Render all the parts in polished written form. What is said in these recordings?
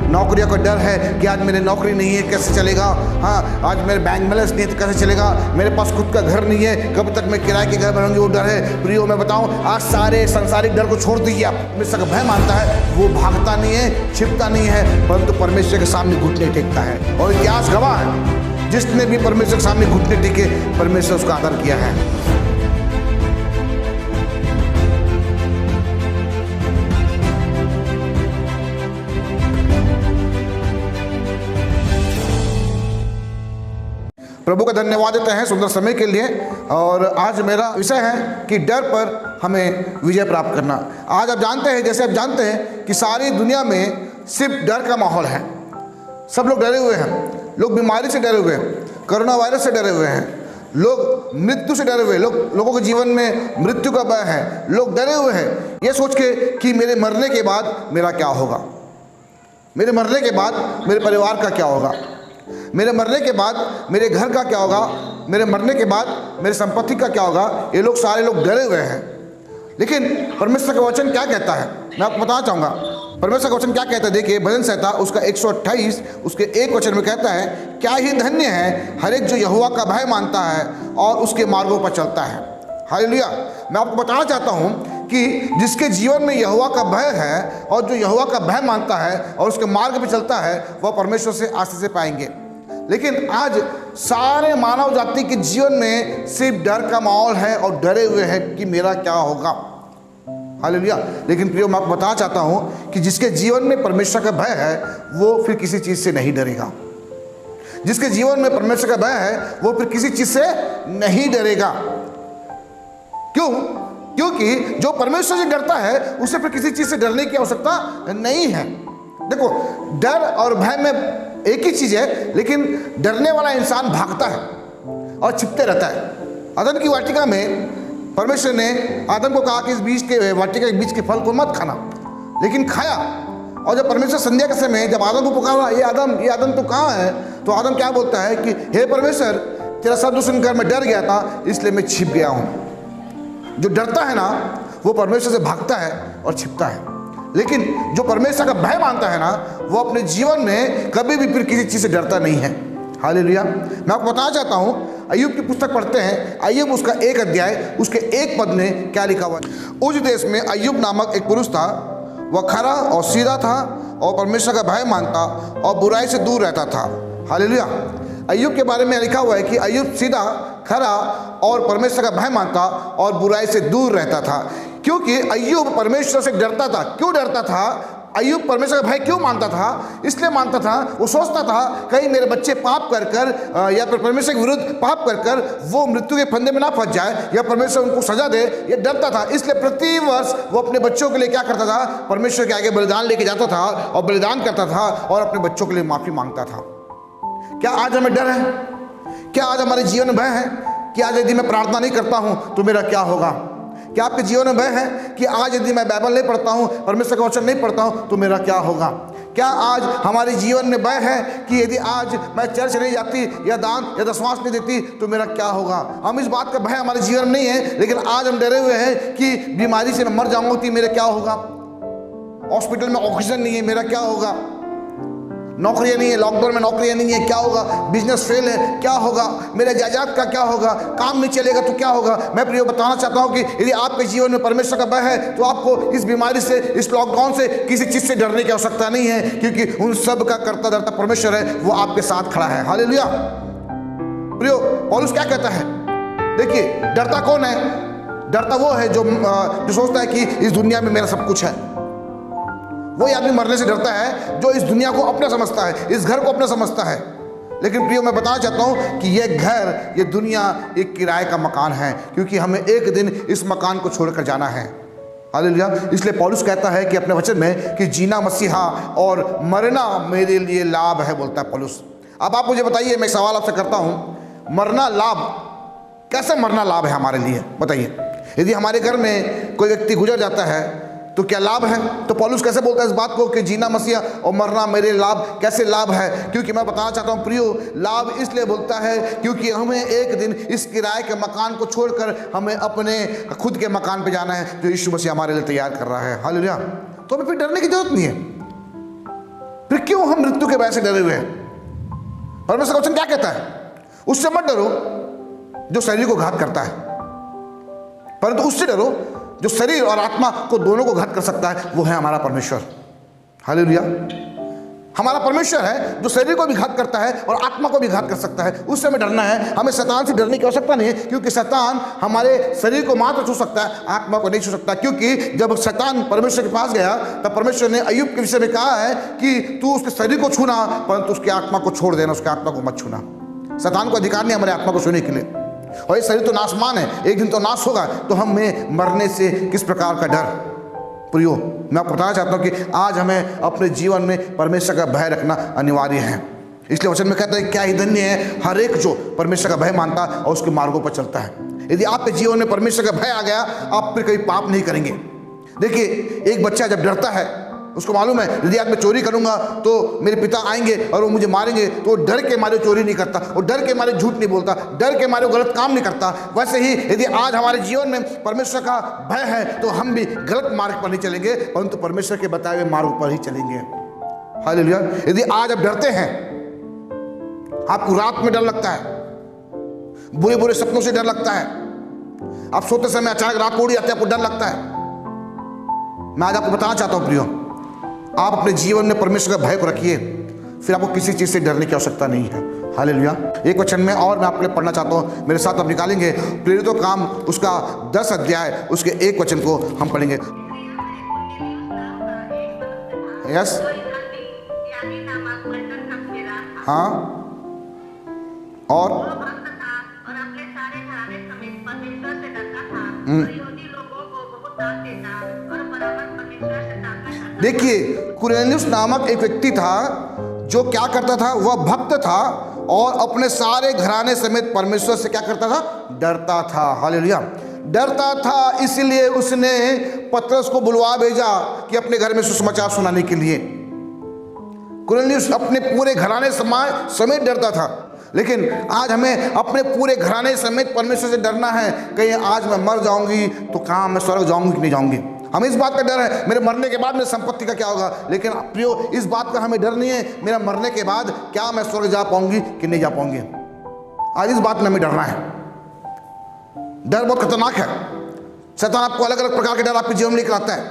नौकरियों का डर है कि आज मेरी नौकरी नहीं है, कैसे चलेगा। हाँ, आज मेरे बैंक बैलेंस नहीं है तो कैसे चलेगा। मेरे पास खुद का घर नहीं है, कब तक मैं किराए के घर में रहूँगी, वो डर है। प्रियो मैं बताऊँ, आज सारे संसारिक डर को छोड़ दीजिए। आप परमेश्वर का भय मानता है, वो भागता नहीं है, छिपता नहीं है, परंतु परमेश्वर के सामने घुटने टेकता है। और इतिहास गवाह है, जिसने भी परमेश्वर के सामने घुटने टेके, परमेश्वर उसका आदर किया है। प्रभु का धन्यवाद देते हैं सुंदर समय के लिए। और आज मेरा विषय है कि डर पर हमें विजय प्राप्त करना। आज आप जानते हैं, जैसे आप जानते हैं कि सारी दुनिया में सिर्फ डर का माहौल है। सब लोग डरे हुए हैं। लोग बीमारी से डरे हुए हैं, कोरोना वायरस से डरे हुए हैं, लोग मृत्यु से डरे हुए हैं। लोगों के जीवन में मृत्यु का भय है। लोग डरे हुए हैं ये सोच के कि मेरे मरने के बाद मेरा क्या होगा, मेरे मरने के बाद मेरे परिवार का क्या होगा, मेरे मरने के बाद मेरे घर का क्या होगा, मेरे मरने के बाद मेरी संपत्ति का क्या होगा। ये लोग सारे लोग डरे हुए हैं। लेकिन परमेश्वर का वचन क्या कहता है, मैं आपको बताना चाहूँगा। परमेश्वर का वचन क्या कहता है, देखिए भजन संहिता उसका 128 उसके 1 वचन में कहता है, क्या ही धन्य है हर एक जो यहोवा का भय मानता है और उसके मार्गों पर चलता है। हालेलुया। मैं आपको बताना चाहता हूँ कि जिसके जीवन में यहोवा का भय है और जो यहोवा का भय मानता है और उसके मार्ग पर चलता है, वह परमेश्वर से आशीष से पाएंगे। लेकिन आज सारे मानव जाति के जीवन में सिर्फ डर का माहौल है और डरे हुए हैं कि मेरा क्या होगा। हालेलुया। लेकिन प्रियो, मैं आपको बताना चाहता हूं कि जिसके जीवन में परमेश्वर का भय है वो फिर किसी चीज से नहीं डरेगा। जिसके जीवन में परमेश्वर का भय है वो फिर किसी चीज से नहीं डरेगा। क्यों? क्योंकि जो परमेश्वर से डरता है उसे फिर किसी चीज से डरने की आवश्यकता नहीं है। देखो, डर और भय में एक ही चीज है, लेकिन डरने वाला इंसान भागता है और छिपते रहता है। अदन की वाटिका में परमेश्वर ने आदम को कहा कि इस बीज के वाटिका के बीज के फल को मत खाना, लेकिन खाया। और जब परमेश्वर संध्या के समय जब आदम को पुकारा, ये आदम तो कहाँ है, तो आदम क्या बोलता है कि हे परमेश्वर, तेरा शब्द सुनकर मैं डर गया था, इसलिए मैं छिप गया हूँ। जो डरता है ना, वो परमेश्वर से भागता है और छिपता है। लेकिन जो परमेश्वर का भय मानता है ना, वो अपने जीवन में कभी भी फिर किसी चीज से डरता नहीं है। हालेलुया। मैं आपको बताना चाहता हूं, अय्यूब की पुस्तक पढ़ते हैं। अय्यूब उसका 1 अध्याय उसके 1 पद में क्या लिखा हुआ है। उस देश में अय्यूब नामक एक पुरुष था। वह खरा और सीधा था और परमेश्वर का भय मानता और बुराई से दूर रहता था। हालेलुया। अय्यूब के बारे में लिखा हुआ है कि अय्यूब सीधा, खरा और परमेश्वर का भय मानता और बुराई से दूर रहता था। क्योंकि अय्यूब परमेश्वर से डरता था। क्यों डरता था? अय्यूब परमेश्वर का भय क्यों मानता था? इसलिए मानता था, वो सोचता था कहीं मेरे बच्चे पाप कर कर या फिर परमेश्वर के विरुद्ध पाप कर कर वो मृत्यु के फंदे में ना फंस जाए या परमेश्वर उनको सजा दे। ये डरता था। इसलिए प्रति वर्ष वो अपने बच्चों के लिए क्या करता था, परमेश्वर के आगे बलिदान लेके जाता था और बलिदान करता था और अपने बच्चों के लिए माफी मांगता था। क्या आज हमें डर है? क्या आज हमारे जीवन में भय है कि आज यदि मैं प्रार्थना नहीं करता हूं तो मेरा क्या होगा? क्या आपके जीवन में भय है कि आज यदि मैं बाइबल नहीं पढ़ता हूं, परमेश्वर का वचन नहीं पढ़ता हूं तो मेरा क्या होगा? क्या आज हमारे जीवन में भय है कि यदि आज मैं चर्च नहीं जाती या दान या दशमांश नहीं देती तो मेरा क्या होगा? हम इस बात का भय हमारे जीवन में नहीं है, लेकिन आज हम डरे हुए हैं कि बीमारी से मैं मर जाऊंगा तो मेरा क्या होगा? हॉस्पिटल में ऑक्सीजन नहीं है, मेरा क्या होगा? नौकरियां नहीं है, लॉकडाउन में नौकरियां नहीं है, क्या होगा? बिजनेस फेल है, क्या होगा? मेरे जायदाद का क्या होगा? काम नहीं चलेगा तो क्या होगा? मैं प्रिय बताना चाहता हूं कि यदि आपके जीवन में परमेश्वर का भय है तो आपको इस बीमारी से, इस लॉकडाउन से, किसी चीज से डरने की आवश्यकता नहीं है, क्योंकि उन सब का करता धरता परमेश्वर है, वो आपके साथ खड़ा है। हालेलुया। प्रियो, पौलुस क्या कहता है? देखिए, डरता कौन है? डरता वो है जो सोचता है कि इस दुनिया में मेरा सब कुछ है। वही आदमी मरने से डरता है जो इस दुनिया को अपना समझता है, इस घर को अपना समझता है। लेकिन प्रियो, मैं बताना चाहता हूं कि यह घर, यह दुनिया एक किराए का मकान है, क्योंकि हमें एक दिन इस मकान को छोड़कर जाना है। हालेलुया। इसलिए पौलुस कहता है कि अपने वचन में कि जीना मसीहा और मरना मेरे लिए लाभ है, बोलता है पौलुस। अब आप मुझे बताइए, मैं सवाल आपसे करता हूं, मरना लाभ, कैसे मरना लाभ है हमारे लिए? बताइए। यदि हमारे घर में कोई व्यक्ति गुजर जाता है तो क्या लाभ है? तो पौलुस कैसे बोलता है इस बात को कि जीना मसीहा और मरना मेरे लाभ? कैसे लाभ है? क्योंकि मैं बताना चाहता हूं प्रियो, लाभ इसलिए बोलता है क्योंकि हमें एक दिन इस किराए के मकान को छोड़कर हमें अपने खुद के मकान पे जाना है जो यीशु मसीह हमारे लिए तैयार कर रहा है। हालेलुया। तो हमें फिर डरने की जरूरत नहीं है। फिर क्यों हम मृत्यु के भय से डरे हुए हैं? परमेश्वर का वचन क्या कहता है? उससे मत डरो जो शरीर को घात करता है, परंतु उससे डरो जो शरीर और आत्मा को दोनों को घात कर सकता है, वो है हमारा परमेश्वर। हालेलुया। हमारा परमेश्वर है जो शरीर को भी घात करता है और आत्मा को भी घात कर सकता है। उससे हमें डरना है। हमें शैतान से डरने की आवश्यकता नहीं है, क्योंकि शैतान हमारे शरीर को मात्र छू सकता है, आत्मा को नहीं छू सकता। क्योंकि जब शैतान परमेश्वर के पास गया तब परमेश्वर ने अय्यूब के विषय में कहा है कि तू उसके शरीर को छूना, परंतु उसकी आत्मा को छोड़ देना, उसकी आत्मा को मत छूना। शैतान को अधिकार नहीं हमारे आत्मा को छूने के लिए। और ये शरीर तो नाशमान है, एक दिन तो नाश होगा, तो हमें मरने से किस प्रकार का डर? प्रियो, मैं आपको बताना चाहता हूं कि आज हमें अपने जीवन में परमेश्वर का भय रखना अनिवार्य है। इसलिए वचन में कहता है क्या ही धन्य है हर एक जो परमेश्वर का भय मानता है और उसके मार्गों पर चलता है। यदि आपके जीवन में परमेश्वर का भय आ गया, आप फिर कभी पाप नहीं करेंगे। देखिए, एक बच्चा जब डरता है, उसको मालूम है यदि आज मैं चोरी करूंगा तो मेरे पिता आएंगे और वो मुझे मारेंगे, तो डर के मारे चोरी नहीं करता, और डर के मारे झूठ नहीं बोलता, डर के मारे गलत काम नहीं करता। वैसे ही यदि आज हमारे जीवन में परमेश्वर का भय है तो हम भी गलत मार्ग पर नहीं चलेंगे, परंतु परमेश्वर के बताए हुए मार्ग पर ही चलेंगे। हालेलुया। यदि आज आप डरते हैं, आपको रात में डर लगता है, बुरे बुरे सपनों से डर लगता है, आप सोते समय अचानक रात को उड़ जाते हैं, आपको डर लगता है, मैं आज आपको बताना चाहता हूं प्रियो, आप अपने जीवन में परमेश्वर का भय को रखिए, फिर आपको किसी चीज से डरने की आवश्यकता नहीं है। हालेलुया। एक वचन में और मैं आपके लिए पढ़ना चाहता हूं, मेरे साथ आप निकालेंगे प्रेरितों का काम उसका 10 अध्याय उसके एक वचन को हम पढ़ेंगे। यस, हाँ, और देखिए, कुरनेलियुस नामक एक व्यक्ति था जो क्या करता था, वह भक्त था और अपने सारे घराने समेत परमेश्वर से क्या करता था? डरता था। हालेलुया। डरता था, इसलिए उसने पतरस को बुलवा भेजा कि अपने घर में सुसमाचार सुनाने के लिए। कुरनेलियुस अपने पूरे घराने समेत डरता था, लेकिन आज हमें अपने पूरे घराने समेत परमेश्वर से डरना है। कहीं आज मैं मर जाऊंगी तो कहाँ मैं स्वर्ग जाऊंगी कि नहीं जाऊंगी, हमें इस बात का डर है। मेरे मरने के बाद मेरी संपत्ति का क्या होगा, लेकिन प्रियो इस बात का हमें डर नहीं है मेरा मरने के बाद क्या मैं स्वर्ग जा पाऊंगी कि नहीं जा पाऊंगी। आज इस बात में हमें डरना है। डर बहुत खतरनाक है। शैतान आपको अलग अलग प्रकार के डर आपके जीवन में लेकर आता है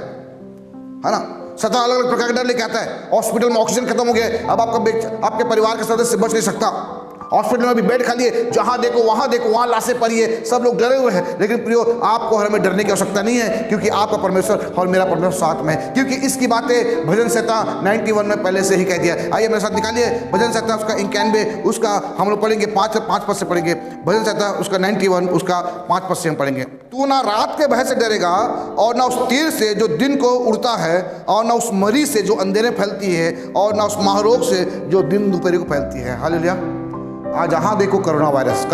ना। शैतान अलग अलग प्रकार के डर लेकर आता है। हॉस्पिटल में ऑक्सीजन खत्म हो गया, अब आपके परिवार के सदस्य बच नहीं सकता। हॉस्पिटल में भी बेड खाली है, जहां देखो वहां लाशें पड़ी है, सब लोग डरे हुए हैं। लेकिन प्रियो, आपको हमें डरने की आवश्यकता नहीं है, क्योंकि आपका परमेश्वर और मेरा परमेश्वर साथ में है। क्योंकि इसकी बातें भजन संहिता 91 में पहले से ही कह दिया। आइए मेरे साथ निकालिए भजन संहिता उसका 91, उसका हम लोग पढ़ेंगे 5 पद से पढ़ेंगे। भजन संहिता उसका 91 उसका 5 पद से हम पढ़ेंगे। तू ना रात के भय से डरेगा और ना उस तीर से जो दिन को उड़ता है, और ना उस मरी से जो अंधेरे फैलती है, और ना उस महारोग से जो दिन दोपहर को फैलती है। हालेलुया। आज जहां देखो कोरोना वायरस,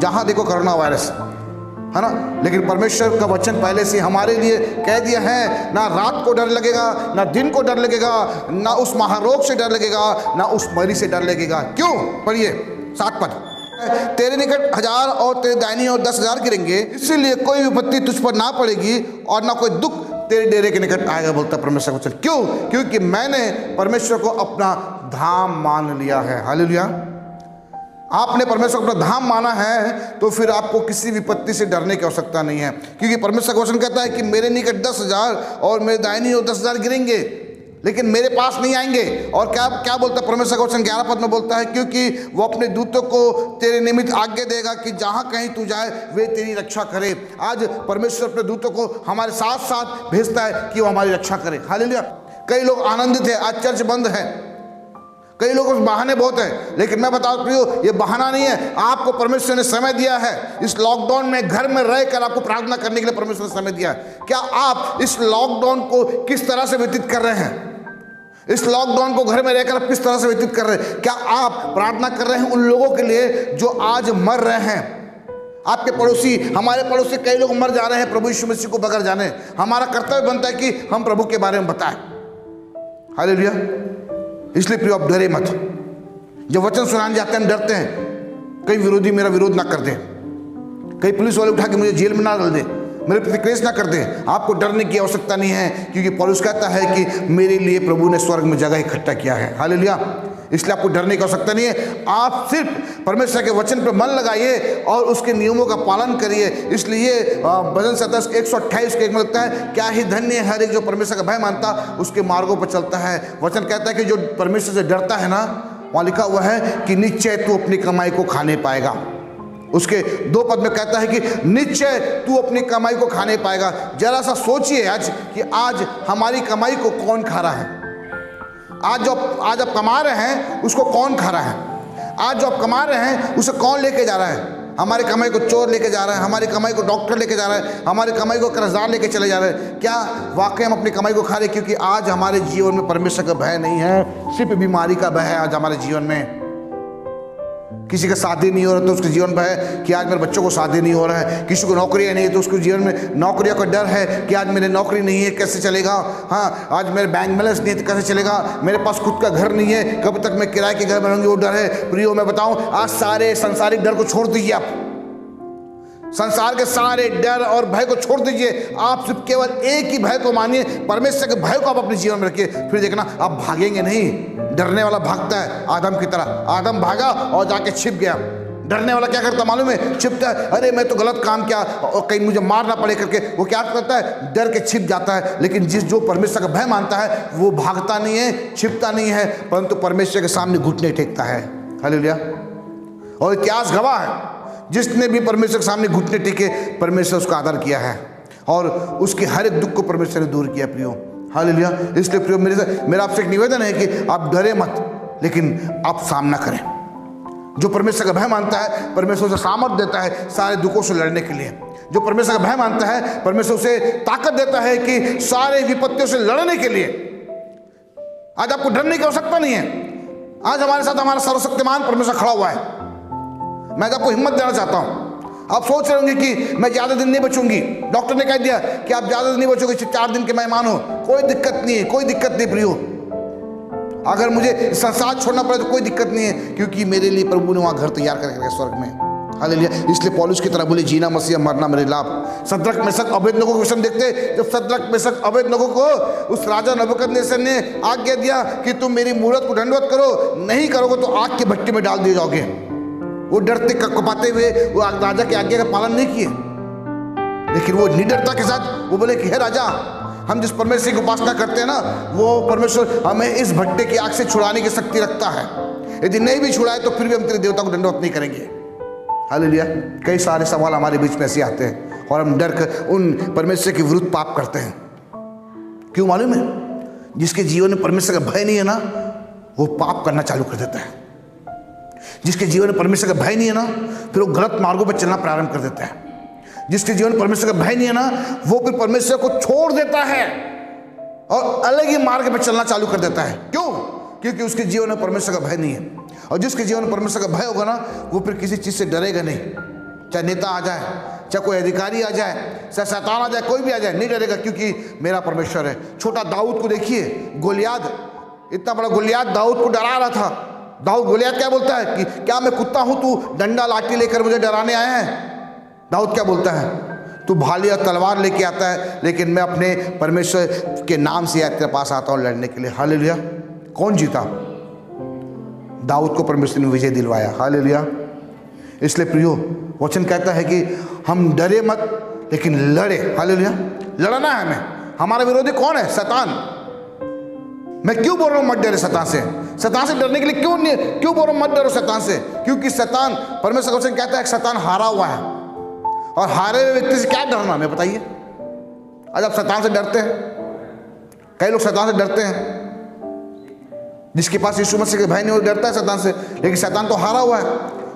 जहां देखो कोरोना वायरस, है ना। लेकिन परमेश्वर का वचन पहले से हमारे लिए कह दिया है, ना रात को डर लगेगा, ना दिन को डर लगेगा, ना उस महारोग से डर लगेगा, ना उस मरी से डर लगेगा। क्यों? पढ़िए 7 पद। तेरे निकट 1000 और तेरे दाहिनी ओर 10,000 गिरेंगे, इसीलिए कोई विपत्ति तुझ पर ना पड़ेगी और ना कोई दुख तेरे डेरे के निकट आएगा, बोलता परमेश्वर वचन। क्यों? क्योंकि मैंने परमेश्वर को अपना धाम मान लिया है। हालेलुया। आपने परमेश्वर को अपना धाम माना है तो फिर आपको किसी विपत्ति से डरने की आवश्यकता नहीं है, क्योंकि परमेश्वर का वचन कहता है कि मेरे निकट 10,000 और मेरे दाहिनी ओर 10,000 गिरेंगे, लेकिन मेरे पास नहीं आएंगे। और क्या बोलता है परमेश्वर का वचन 11 पद में बोलता है, क्योंकि वो अपने दूतों को तेरे निमित्त आज्ञा देगा कि जहां कहीं तू जाए वे तेरी रक्षा करे। आज परमेश्वर अपने दूतों को हमारे साथ साथ भेजता है कि वो हमारी रक्षा करे। हालेलुया। कई लोग आनंदित है, आज चर्च बंद है, कई लोगों के बहाने बहुत है, लेकिन मैं बता प्रियो ये बहाना नहीं है। आपको परमेश्वर ने समय दिया है, इस लॉकडाउन में घर में रहकर आपको प्रार्थना करने के लिए परमेश्वर ने समय दिया है। क्या आप इस लॉकडाउन को किस तरह से व्यतीत कर रहे हैं? इस लॉकडाउन को घर में रहकर आप किस तरह से व्यतीत कर रहे हैं? क्या आप प्रार्थना कर रहे हैं उन लोगों के लिए जो आज मर रहे हैं? आपके पड़ोसी, हमारे पड़ोसी कई लोग मर जा रहे हैं प्रभु यीशु मसीह को बगैर जाने। हमारा कर्तव्य बनता है कि हम प्रभु के बारे में बताएं। हालेलुया। इसलिए प्रिय आप डरे मत। जब वचन सुनाने जाते हैं हम डरते हैं, कई विरोधी मेरा विरोध ना कर दे, कई पुलिस वाले उठा के मुझे जेल में ना डाल दे, मेरे प्रति क्लेश ना कर दे। आपको डरने की आवश्यकता नहीं है, क्योंकि पौलुस कहता है कि मेरे लिए प्रभु ने स्वर्ग में जगह इकट्ठा किया है। हालेलुया। इसलिए आपको डरने की आवश्यकता नहीं है। आप सिर्फ परमेश्वर के वचन पर मन लगाइए और उसके नियमों का पालन करिए। इसलिए भजन 128 के 1 में लगता है, क्या ही धन्य है हर एक जो परमेश्वर का भय मानता उसके मार्गों पर चलता है। वचन कहता है कि जो परमेश्वर से डरता है ना, वहाँ लिखा हुआ है कि निश्चय तू अपनी कमाई को खाने पाएगा। उसके 2 पद में कहता है कि निश्चय तू अपनी कमाई को खाने पाएगा। जरा सा सोचिए आज कि आज हमारी कमाई को कौन खा रहा है। आज आप कमा रहे हैं उसको कौन खा रहा है। आज जो आप कमा रहे हैं उसे कौन लेके जा रहा है। हमारी कमाई को चोर लेके जा रहा है, हमारी कमाई को डॉक्टर लेके जा रहा है, हमारी कमाई को कर्जदार लेके चले जा रहे हैं। क्या वाकई हम अपनी कमाई को खा रहे हैं? क्योंकि आज हमारे जीवन में परमेश्वर का भय नहीं है, सिर्फ बीमारी का भय है। आज हमारे जीवन में किसी का शादी नहीं हो रहा तो उसके जीवन में है कि आज मेरे बच्चों को शादी नहीं हो रहा है। किसी को नौकरियाँ नहीं है तो उसके जीवन में नौकरियों का डर है कि आज मेरे नौकरी नहीं है, कैसे चलेगा। हाँ, आज मेरे बैंक बैलेंस नहीं है तो कैसे चलेगा। मेरे पास खुद का घर नहीं है, कब तक मैं किराए के घर में रहूँगी, वो डर है। प्रियो, मैं बताऊँ, आज सारे सांसारिक डर को छोड़ दीजिए। आप संसार के सारे डर और भय को छोड़ दीजिए। आप सिर्फ केवल एक ही भय को मानिए, परमेश्वर के भय को आप अपने जीवन में रखिए। फिर देखना आप भागेंगे नहीं। डरने वाला भागता है आदम की तरह। आदम भागा और जाके छिप गया। डरने वाला क्या करता मालूम है? छिपता है। अरे मैं तो गलत काम किया और कहीं मुझे मार ना पड़े करके वो क्या करता है? डर के छिप जाता है। लेकिन जो परमेश्वर का भय मानता है वो भागता नहीं है, छिपता नहीं है, परंतु परमेश्वर के सामने घुटने टेकता है। हालेलुया। और इतिहास गवाह है, जिसने भी परमेश्वर के सामने घुटने टेके परमेश्वर उसका आदर किया है और उसके हर एक दुख को परमेश्वर ने दूर किया। प्रियो, हालेलुया। इसलिए प्रियो, मेरा आपसे एक निवेदन है कि आप डरे मत, लेकिन आप सामना करें। जो परमेश्वर का भय मानता है परमेश्वर उसे सामर्थ्य देता है सारे दुखों से लड़ने के लिए। जो परमेश्वर का भय मानता है परमेश्वर उसे ताकत देता है कि सारे विपत्तियों से लड़ने के लिए। आज आपको डरने की आवश्यकता नहीं है। आज हमारे साथ हमारा सर्वशक्तिमान परमेश्वर खड़ा हुआ है। मैं आपको हिम्मत देना चाहता हूं। आप सोच रहे होंगे कि मैं ज़्यादा दिन नहीं बचूंगी। डॉक्टर ने कह दिया कि आप ज़्यादा दिन नहीं बचोगे, 4 दिन के मेहमान हो। कोई दिक्कत नहीं है, कोई दिक्कत नहीं प्रियो। अगर मुझे संसार छोड़ना पड़े तो कोई दिक्कत नहीं है, क्योंकि मेरे लिए प्रभु ने वहाँ घर तैयार करके रखा स्वर्ग में। हालेलुया। इसलिए पौलुस की तरह बोले, जीना मसीह, मरना मेरे लाभ। सद्रक मेशक अबेदनगो को विषम देखते, जब सद्रक मेशक अबेदनगो को उस राजा नबूकदनेस्सर ने आज्ञा दिया कि तुम मेरी मूरत को दंडवत करो, नहीं करोगे तो आग की भट्टी में डाल दिए जाओगे। वो डरते कपाते हुए वो राजा की आज्ञा का पालन नहीं किए, लेकिन वो निडरता के साथ वो बोले कि हे राजा, हम जिस परमेश्वर की उपासना करते हैं ना, वो परमेश्वर हमें इस भट्टे की आग से छुड़ाने की शक्ति रखता है। यदि नहीं भी छुड़ाए तो फिर भी हम तेरे देवता को दंडवत नहीं करेंगे। हालेलुया। कई सारे सवाल हमारे बीच में ऐसे आते हैं और हम डर कर उन परमेश्वर के विरुद्ध पाप करते हैं। क्यों मालूम है? जिसके जीवन में परमेश्वर का भय नहीं है ना, वो पाप करना चालू कर देता है। जिसके जीवन में परमेश्वर का भय नहीं है ना, फिर वो गलत मार्गों पर चलना प्रारंभ कर देता है। जिसके जीवन में परमेश्वर का भय नहीं है ना, वो फिर परमेश्वर को छोड़ देता है और अलग ही मार्ग पर चलना चालू कर देता है। क्यों? क्योंकि उसके जीवन में परमेश्वर का भय नहीं है। और जिसके जीवन में परमेश्वर का भय होगा ना, वो फिर किसी चीज़ से डरेगा नहीं। चाहे नेता आ जाए, चाहे कोई अधिकारी आ जाए, चाहे शैतान आ जाए, कोई भी आ जाए, नहीं डरेगा, क्योंकि मेरा परमेश्वर है। छोटा दाऊद को देखिए, गोलियाद, इतना बड़ा गोलियाद दाऊद को डरा रहा था। दाऊद, गोलियाद क्या बोलता है कि क्या मैं कुत्ता हूं, तू डंडा लाठी लेकर मुझे डराने आया है? दाऊद क्या बोलता है? तू भाली और तलवार लेके आता है, लेकिन मैं अपने परमेश्वर के नाम से तेरे पास आता हूं लड़ने के लिए। हालेलुया। कौन जीता? दाऊद को परमेश्वर ने विजय दिलवाया। हालेलुया। इसलिए प्रियो, वचन कहता है कि हम डरे मत, लेकिन लड़े। हालेलुया। लड़ना है हमें। हमारा विरोधी कौन है? शैतान। मैं क्यों बोल रहा हूं मत डरे शैतान से? शैतान से डरने के लिए क्यों बोल रहा हूं मत डरो शैतान से? क्योंकि शैतान, परमेश्वर का वचन कहता है शैतान हारा हुआ है, और हारे हुए व्यक्ति से क्या डरना? हमें बताइए। आज आप शैतान से डरते हैं। कई लोग शैतान से डरते हैं। जिसके पास यीशु मसीह के भय नहीं, वो डरता है शैतान से, लेकिन शैतान तो हारा हुआ है।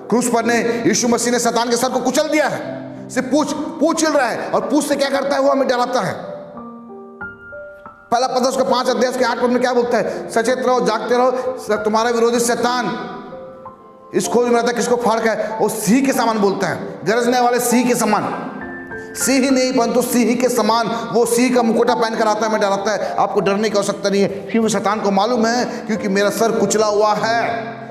क्रूस पर ने यीशु मसीह ने शैतान के सर को कुचल दिया है। सिर्फ पूछ हिल रहा है, और पूछ से क्या करता है? वो हमें डराता है। पहला पत्रस के 5 अध्याय के 8 पद में क्या बोलता है? सचेत रहो, जागते रहो, तुम्हारा विरोधी शैतान इस खोज में रहता है किसको फाड़ का है। वो सिंह के समान बोलता है, गरजने वाले सिंह के समान। सिंह ही नहीं परंतु सिंह के समान वो सिंह का मुकुटा पहन कर आता है, मैं डराता है। आपको डरने की आवश्यकता नहीं है, क्योंकि शैतान को मालूम है क्योंकि मेरा सर कुचला हुआ है,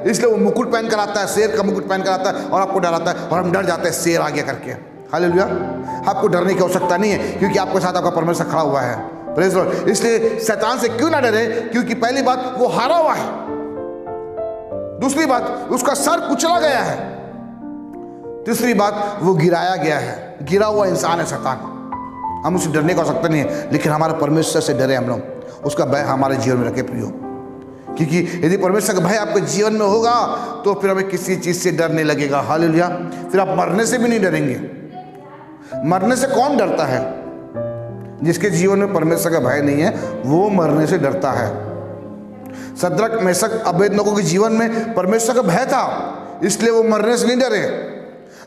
इसलिए वो मुकुट पहन कर आता है, शेर का मुकुट पहन कर आता है और आपको डराता है, और हम डर जाते हैं शेर आ गया करके। हालेलुया। आपको डरने की आवश्यकता नहीं है, क्योंकि आपके साथ आपका परमेश्वर खड़ा हुआ है। Praise Lord. इसलिए शैतान से क्यों ना डरे, क्योंकि पहली बात वो हारा हुआ है, दूसरी बात उसका सर कुचला गया है, तीसरी बात वो गिराया गया है। गिरा हुआ इंसान है शैतान। हम उससे डरने की आवश्यकता नहीं है, लेकिन हमारे परमेश्वर से डरे हम लोग, उसका भय हमारे जीवन में रखे प्रियो। क्योंकि यदि परमेश्वर का भय आपके जीवन में होगा तो फिर हमें किसी चीज़ से डर नहीं लगेगा। हालेलुया। फिर आप मरने से भी नहीं डरेंगे। मरने से कौन डरता है? जिसके जीवन में परमेश्वर का भय नहीं है वो मरने से डरता है। शद्रक मेशक अबेदनगो के जीवन में परमेश्वर का भय था, इसलिए वो मरने से नहीं डरे।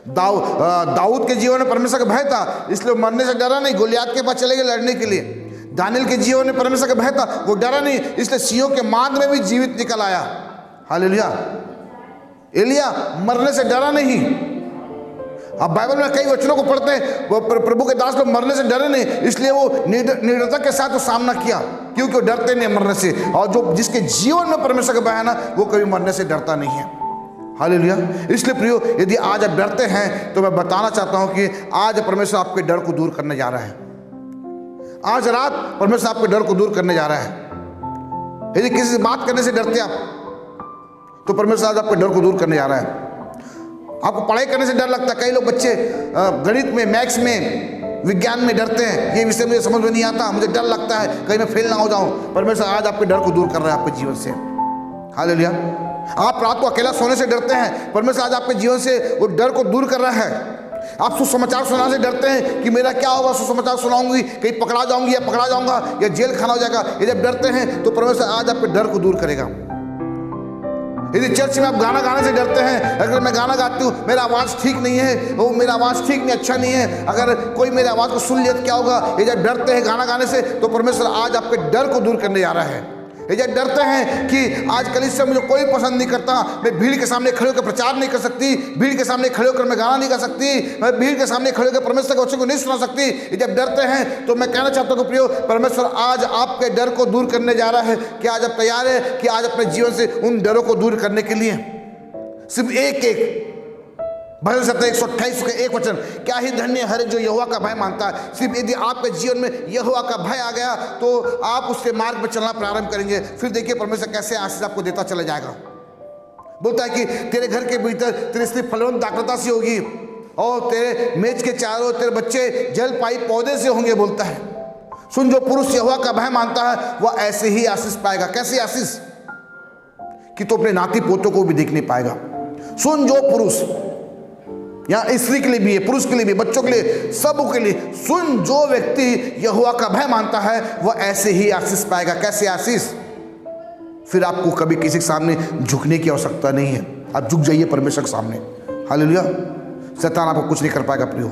दाऊद के जीवन में परमेश्वर का भय था, इसलिए वो मरने से डरा नहीं, गोलियात के पास चले गए लड़ने के लिए। दानियल के जीवन में परमेश्वर का भय था, वो डरा नहीं, इसलिए सिंहों के मांद में भी जीवित निकल आया। हालेलुया। एलिया मरने से डरा नहीं। अब बाइबल में कई वचनों को पढ़ते हैं, वो प्रभु के दास लोग मरने से डरे नहीं, इसलिए वो निडरता के साथ वो सामना किया, क्योंकि वो डरते नहीं मरने से। और जो जिसके जीवन में परमेश्वर का भय है ना, वो कभी मरने से डरता नहीं है। हालेलुया। इसलिए प्रियो, यदि आज आप डरते हैं तो मैं बताना चाहता हूं कि आज परमेश्वर आपके डर को दूर करने जा रहा है। आज रात परमेश्वर आपके डर को दूर करने जा रहा है। यदि किसी से बात करने से डरते आप, तो परमेश्वर आज आपके डर को दूर करने जा रहा है। आपको पढ़ाई करने से डर लगता है। कई लोग बच्चे गणित में, मैथ्स में, विज्ञान में डरते हैं, ये विषय मुझे समझ में नहीं आता, मुझे डर लगता है कहीं मैं फेल ना हो जाऊं। परमेश्वर आज आपके डर को दूर कर रहा है आपके जीवन से। हालेलुया। आप रात को अकेला सोने से डरते हैं, परमेश्वर आज आपके जीवन से वो डर को दूर कर रहा है। आप सुसमाचार सुनाने से डरते हैं कि मेरा क्या होगा, सुसमाचार सुनाऊंगी कहीं पकड़ा जाऊंगी या पकड़ा जाऊंगा या जेल खाना हो जाएगा। ये जब डरते हैं तो परमेश्वर आज आपके डर को दूर करेगा। यदि चर्च में आप गाना गाने से डरते हैं, अगर मैं गाना गाती हूँ मेरा आवाज़ ठीक नहीं है, वो मेरा आवाज़ ठीक नहीं, अच्छा नहीं है, अगर कोई मेरी आवाज़ को सुन लिया तो क्या होगा, ये जब डरते हैं गाना गाने से, तो परमेश्वर आज आपके डर को दूर करने जा रहा है। ये जब डरते हैं कि आज कलीसिया मुझे कोई पसंद नहीं करता, मैं भीड़ के सामने खड़े होकर प्रचार नहीं कर सकती, भीड़ के सामने खड़े होकर मैं गाना नहीं गा सकती, मैं भीड़ के सामने खड़े होकर परमेश्वर के वचन को नहीं सुना सकती, ये जब डरते हैं तो मैं कहना चाहता हूँ कि प्रियो, परमेश्वर आज आपके डर को दूर करने जा रहा है। क्या आज आप तैयार है कि आज अपने जीवन से उन डरों को दूर करने के लिए सिर्फ एक भजन 128 के एक वचन, क्या ही धन्य हर जो यहोवा का भय मानता है। सिर्फ यदि आपके जीवन में यहोवा का भय आ गया तो आप उसके मार्ग पर चलना प्रारंभ करेंगे। फिर देखिए परमेश्वर कैसे आशीष आपको देता चला जाएगा। बोलता है कि तेरे घर के भीतर तेरी स्त्री फलवंत दाखलता से होगी और तेरे मेज के चारों तेरे बच्चे जल पाई पौधे से होंगे। बोलता है सुन, जो पुरुष यहोवा का भय मानता है वह ऐसे ही आशीष पाएगा। कैसी आशीष? कि तो अपने नाती पोतों को भी देख नहीं पाएगा। सुन, जो पुरुष, यहाँ स्त्री के लिए भी है, पुरुष के लिए भी, बच्चों के लिए, सबों के लिए, सुन, जो व्यक्ति यहोवा का भय मानता है वह ऐसे ही आशीष पाएगा। कैसे आशीष? फिर आपको कभी किसी के सामने झुकने की आवश्यकता नहीं है। आप झुक जाइए परमेश्वर के सामने। हालेलुया। शैतान आपको कुछ नहीं कर पाएगा प्रियो,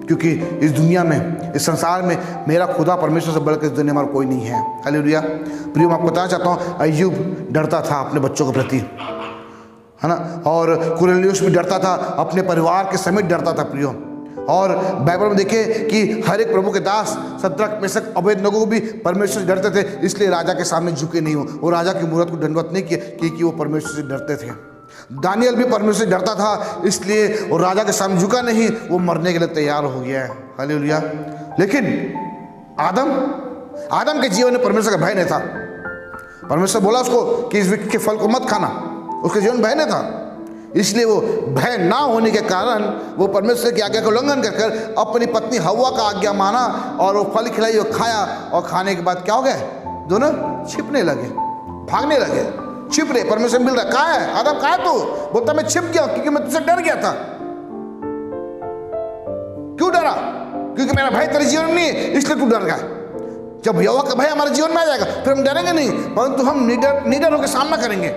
क्योंकि इस दुनिया में, इस संसार में मेरा खुदा परमेश्वर से बढ़कर इस दुनिया में कोई नहीं है। हालेलुया। प्रियो, मैं आपको बताना चाहता हूँ, अय्यूब डरता था अपने बच्चों के प्रति, है ना, और कुरनेलियुस भी डरता था, अपने परिवार के समेत डरता था प्रियो। और बाइबल में देखिए कि हर एक प्रभु के दास शद्रक मेशक अबेदनगो भी परमेश्वर से डरते थे, इसलिए राजा के सामने झुके नहीं हो, वो राजा की मूरत को दंडवत नहीं किए, क्योंकि वो परमेश्वर से डरते थे। दानियल भी परमेश्वर से डरता था, इसलिए वो राजा के सामने झुका नहीं, वो मरने के लिए तैयार हो गया है। हालेलुया। लेकिन आदम के जीवन में परमेश्वर का भय नहीं था। परमेश्वर बोला उसको कि इस वृक्ष के फल को मत खाना, उसके जीवन में भय नहीं था, इसलिए वो भय ना होने के कारण वो परमेश्वर की आज्ञा का उल्लंघन कर अपनी पत्नी हव्वा का आज्ञा माना और वो फल खिलाई, वो खाया, और खाने के बाद क्या हो गया, दोनों छिपने लगे, भागने लगे, छिप रहे। परमेश्वर मिल रहा, कहाँ है आदम, कहाँ है तू? बोलता मैं छिप गया क्योंकि मैं तुझसे डर गया था। क्यों डरा? क्योंकि मेरा भय तेरे जीवन में नहीं है, इसलिए तू डर गया। जब यहोवा का भय हमारे जीवन में आ जाएगा फिर हम डरेंगे नहीं, परंतु हम निडर होकर सामना करेंगे,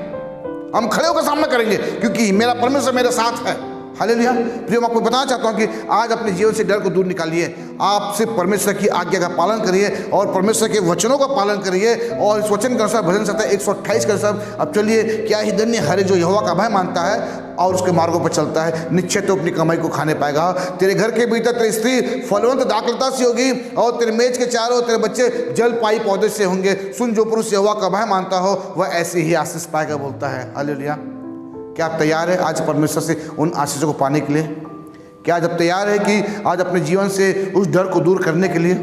हम खड़े होकर सामना करेंगे, क्योंकि मेरा परमेश्वर मेरे साथ है। हालेलुया। प्रिय, मैं आपको बताना चाहता हूँ कि आज अपने जीवन से डर को दूर निकालिए। आप सिर्फ परमेश्वर की आज्ञा का पालन करिए और परमेश्वर के वचनों का पालन करिए, और इस वचन के अनुसार भजन 128 के अनुसार अब चलिए। क्या ही धन्य हर जो यहोवा का भय मानता है और उसके मार्गों पर चलता है, निश्चय तो अपनी कमाई को खाने पाएगा। तेरे घर के भीतर तेरी स्त्री फलवंत दाखलता से होगी और तेरे मेज के चारों तेरे बच्चे जल पाई पौधे से होंगे। सुन, जो पुरुष यहोवा का भय मानता हो वह ऐसे ही आशीष पाएगा। बोलता है। हालेलुया। क्या आप तैयार है आज परमेश्वर से उन आशीषों को पाने के लिए? क्या आज आप तैयार है कि आज अपने जीवन से उस डर को दूर करने के लिए?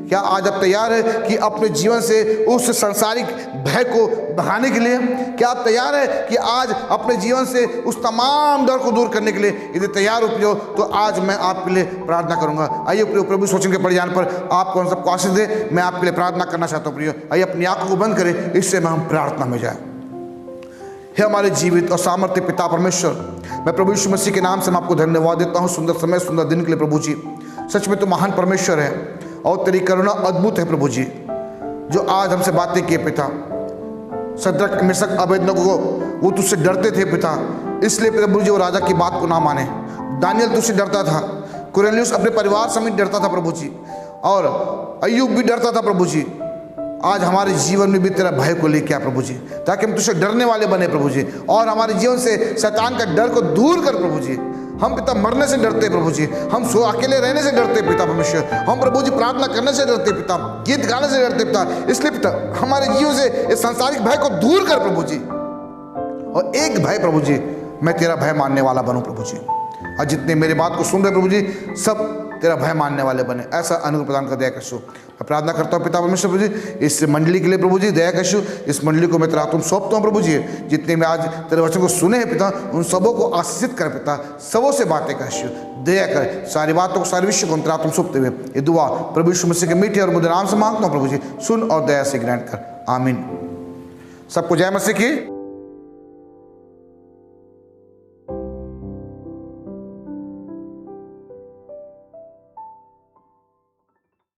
क्या आज आप तैयार है कि अपने जीवन से उस सांसारिक भय को भगाने के लिए? क्या आप तैयार है कि आज अपने जीवन से उस तमाम डर को दूर करने के लिए? यदि तैयार हो प्रियो तो आज मैं आपके लिए प्रार्थना करूंगा। आइए प्रियो, प्रभु सोचने के पड़ जाने पर आपको हम सबको आशीष दे। मैं आपके लिए प्रार्थना करना चाहता हूँ प्रियो। आइए अपनी आंखों को बंद करें, इससे हम प्रार्थना में जाए। हे हमारे जीवित और सामर्थ्य पिता परमेश्वर, मैं प्रभु यीशु मसीह के नाम से मैं आपको धन्यवाद देता हूँ सुंदर समय सुंदर दिन के लिए। प्रभु जी सच में तो महान परमेश्वर है और तेरी करुणा अद्भुत है प्रभु जी, जो आज हमसे बातें किए पिता। सद्रक मिशक अबेदनगो वो तुझसे डरते थे पिता, इसलिए प्रभु जी वो राजा की बात को ना माने। दानियल तुझसे डरता था, कुरनेलियुस अपने परिवार समेत डरता था प्रभु जी, और अय्यूब भी डरता था प्रभु जी। आज हमारे जीवन में भी तेरा भय को लेके आ प्रभु जी, ताकि हम तुझसे डरने वाले बने प्रभु जी, और हमारे जीवन से शैतान का डर को दूर कर प्रभु जी। हम पिता मरने से डरते प्रभु जी, हम अकेले रहने से डरते पिता परमेश्वर, हम प्रभु जी प्रार्थना करने से डरते पिता, गीत गाने से डरते पिता। इसलिए पिता हमारे जीवन से इस सांसारिक भय को दूर कर प्रभु जी, और एक भय प्रभु जी, मैं तेरा भय मानने वाला बनूं प्रभु जी। और जितने मेरे बात को सुन रहे प्रभु जी, सब तेरा भय मानने वाले बने, ऐसा अनुग्रह प्रदान कर दया करशु। मैं प्रार्थना करता हूँ पिता परमेश्वर प्रभु जी, इस मंडली के लिए प्रभु जी दया करशु। इस मंडली को मैं तेरा तुम सौंपता हूँ प्रभु जी। जितने में आज तेरे वचन को सुने हैं पिता, उन सबों को आशीषित कर पिता, सबों से बातें करशु, दया कर। सारी बातों को सारे विश्व को तेरा तुम सौंपते हुए ये दुआ प्रभु यीशु मसीह के मीठे और मुझे नाम से मांगता हूँ प्रभु जी, सुन और दया से ग्रहण कर, आमीन। सबको जय मसीह की।